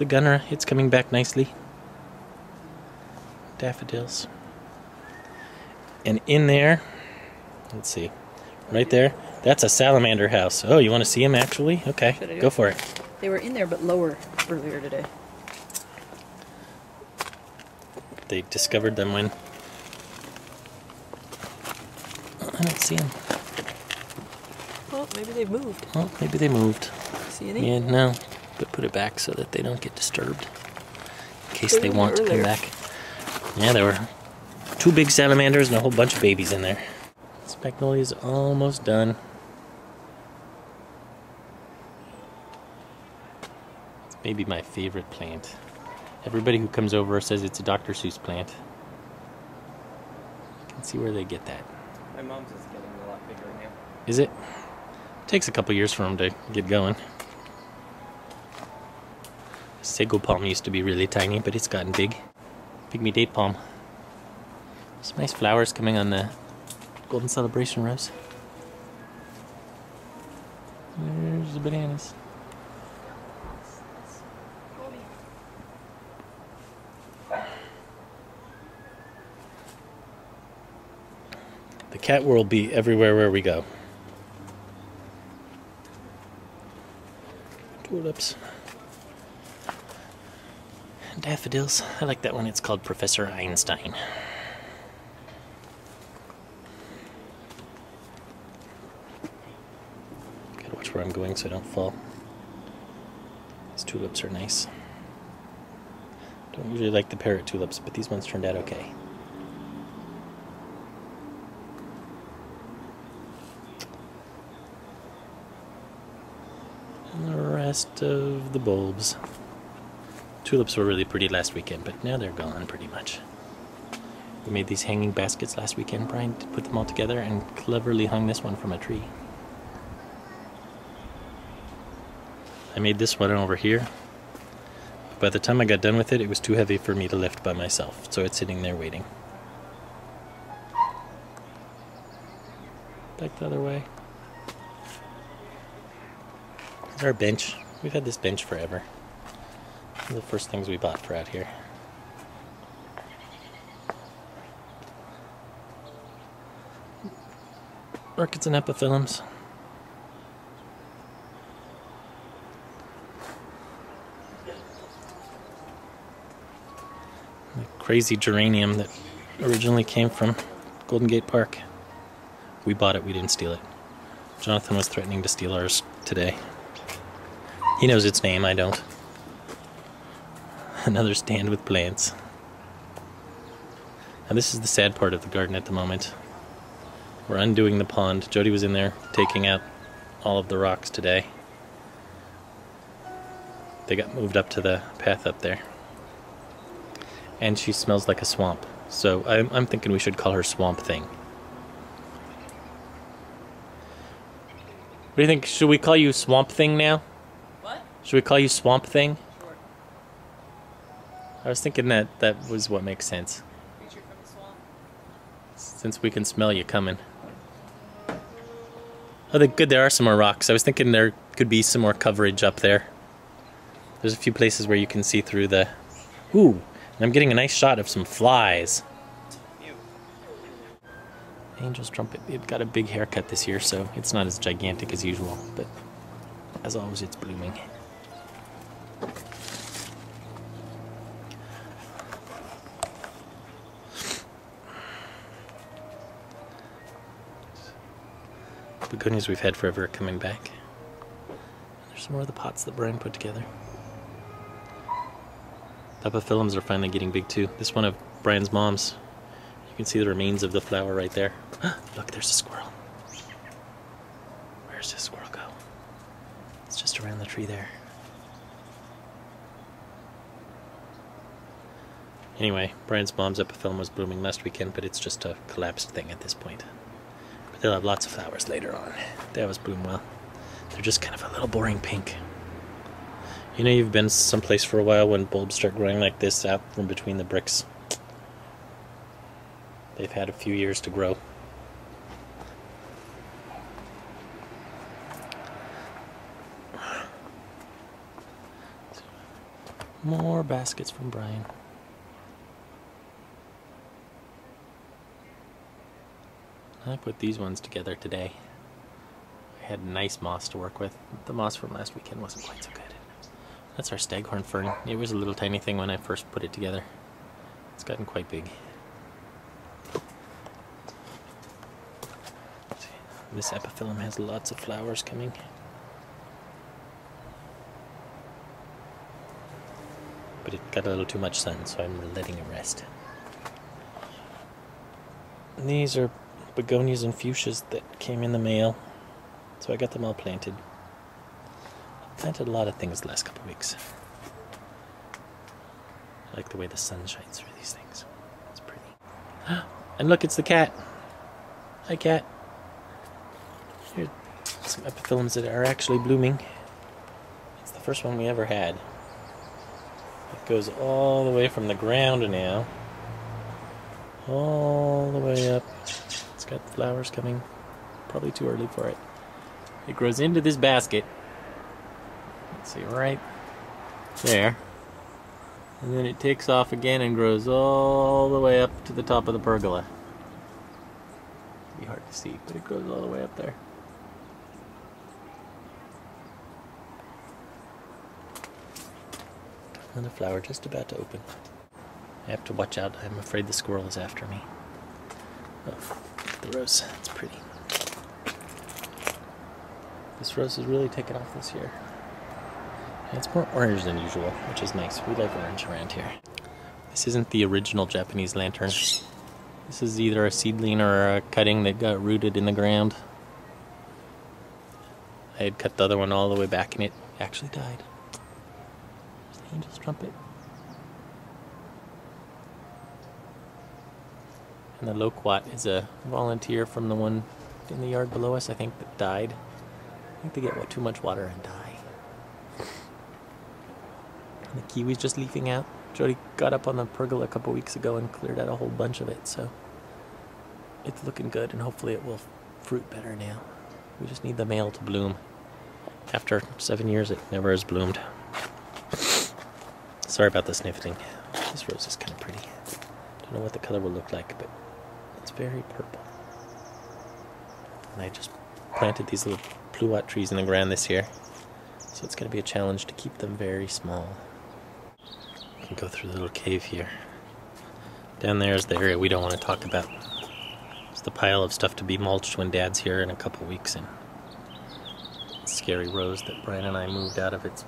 the gunner. It's coming back nicely. Daffodils. And in there, let's see, right there, that's a salamander house. Oh, you want to see them actually? Okay, go for it. They were in there but lower earlier today. They discovered them when... I don't see them. Well, maybe they've moved. Oh, maybe they moved. See any? Yeah, no. But put it back so that they don't get disturbed. In case they want to come back. Yeah, there were 2 big salamanders and a whole bunch of babies in there. This magnolia's almost done. It's maybe my favorite plant. Everybody who comes over says it's a Dr. Seuss plant. You can see where they get that. My mom's is getting a lot bigger now. Is it? Takes a couple years for them to get going. Sago palm used to be really tiny, but it's gotten big. Pygmy date palm. Some nice flowers coming on the Golden Celebration rose. There's the bananas. The cat will be everywhere where we go. Tulips. Daffodils. I like that one. It's called Professor Einstein. Gotta watch where I'm going so I don't fall. These tulips are nice. Don't usually like the parrot tulips, but these ones turned out okay. And the rest of the bulbs. Tulips were really pretty last weekend, but now they're gone pretty much. We made these hanging baskets last weekend. Brian put them all together and cleverly hung this one from a tree. I made this one over here. By the time I got done with it, it was too heavy for me to lift by myself, so it's sitting there waiting. Back the other way. There's our bench. We've had this bench forever. One of the first things we bought for out here. Orchids and epiphyllums. The crazy geranium that originally came from Golden Gate Park. We bought it, we didn't steal it. Jonathan was threatening to steal ours today. He knows its name, I don't. Another stand with plants. Now this is the sad part of the garden at the moment. We're undoing the pond. Jody was in there taking out all of the rocks today. They got moved up to the path up there. And she smells like a swamp. So I'm thinking we should call her Swamp Thing. What do you think? Should we call you Swamp Thing now? What? Should we call you Swamp Thing? Sure. I was thinking that was what makes sense. Creature from the swamp. Since we can smell you coming. Oh, good, there are some more rocks. I was thinking there could be some more coverage up there. There's a few places where you can see through the... Ooh, and I'm getting a nice shot of some flies. Angel's trumpet. It got a big haircut this year, so it's not as gigantic as usual, but as always, it's blooming. Begonias we've had forever are coming back. There's some more of the pots that Brian put together. The epiphyllums are finally getting big too. This one of Brian's mom's. You can see the remains of the flower right there. Look, there's a squirrel. Where's this squirrel go? It's just around the tree there. Anyway, Brian's mom's epiphyllum was blooming last weekend, but it's just a collapsed thing at this point. But they'll have lots of flowers later on. They always bloom well. They're just kind of a little boring pink. You know, you've been someplace for a while when bulbs start growing like this out from between the bricks. They've had a few years to grow. More baskets from Brian. I put these ones together today. I had nice moss to work with. The moss from last weekend wasn't quite so good. That's our staghorn fern. It was a little tiny thing when I first put it together. It's gotten quite big. This epiphyllum has lots of flowers coming. But it got a little too much sun, so I'm letting it rest. And these are begonias and fuchsias that came in the mail, so I got them all planted. I planted a lot of things the last couple of weeks. I like the way the sun shines through these things. It's pretty. And look, it's the cat. Hi, cat. Here's some epiphyllums that are actually blooming. It's the first one we ever had. It goes all the way from the ground now, all the way up. It's got flowers coming. Probably too early for it. It grows into this basket. Let's see, right there. And then it takes off again and grows all the way up to the top of the pergola. It'd be hard to see, but it goes all the way up there. Another flower just about to open. I have to watch out. I'm afraid the squirrel is after me. Oh, the rose. It's pretty. This rose has really taken off this year. And it's more orange than usual, which is nice. We like orange around here. This isn't the original Japanese lantern. This is either a seedling or a cutting that got rooted in the ground. I had cut the other one all the way back and it actually died. Angel's trumpet. And the loquat is a volunteer from the one in the yard below us, I think, that died. I think they get too much water and die. And the kiwi's just leafing out. Jody got up on the pergola a couple weeks ago and cleared out a whole bunch of it, so it's looking good, and hopefully it will fruit better now. We just need the male to bloom. After 7 years, it never has bloomed. Sorry about the sniffling. This rose is kind of pretty. Don't know what the color will look like, but it's very purple. And I just planted these little pluot trees in the ground this year, so it's going to be a challenge to keep them very small. You can go through the little cave here. Down there is the area we don't want to talk about. It's the pile of stuff to be mulched when Dad's here in a couple weeks, and scary rose that Brian and I moved out of its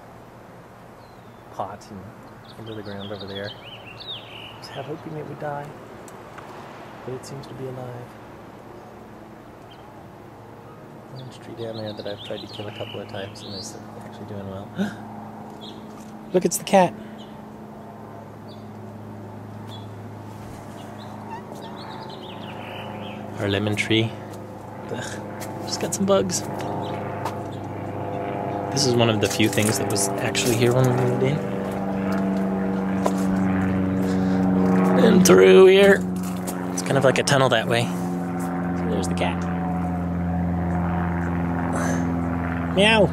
pot and into the ground over there. I was half hoping it would die, but it seems to be alive. Orange tree down there that I've tried to kill a couple of times and is actually doing well. Look, it's the cat. Our lemon tree. Ugh, just got some bugs. This is one of the few things that was actually here when we moved in. And through here. It's kind of like a tunnel that way. So there's the cat. Meow.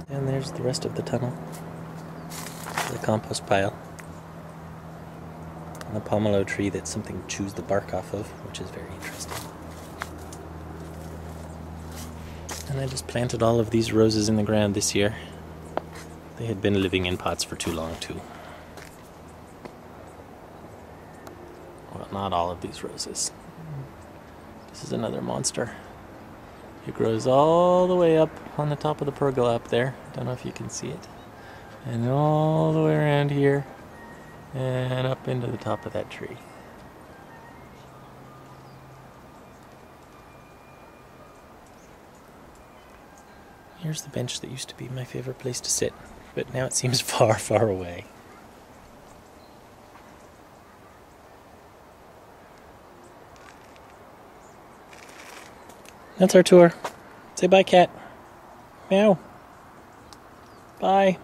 And there's the rest of the tunnel. The compost pile. And the pomelo tree that something chews the bark off of, which is very interesting. And I just planted all of these roses in the ground this year. They had been living in pots for too long, too. Well, not all of these roses. This is another monster. It grows all the way up on the top of the pergola up there. Don't know if you can see it. And all the way around here. And up into the top of that tree. Here's the bench that used to be my favorite place to sit, but now it seems far, far away. That's our tour. Say bye, cat. Meow. Bye.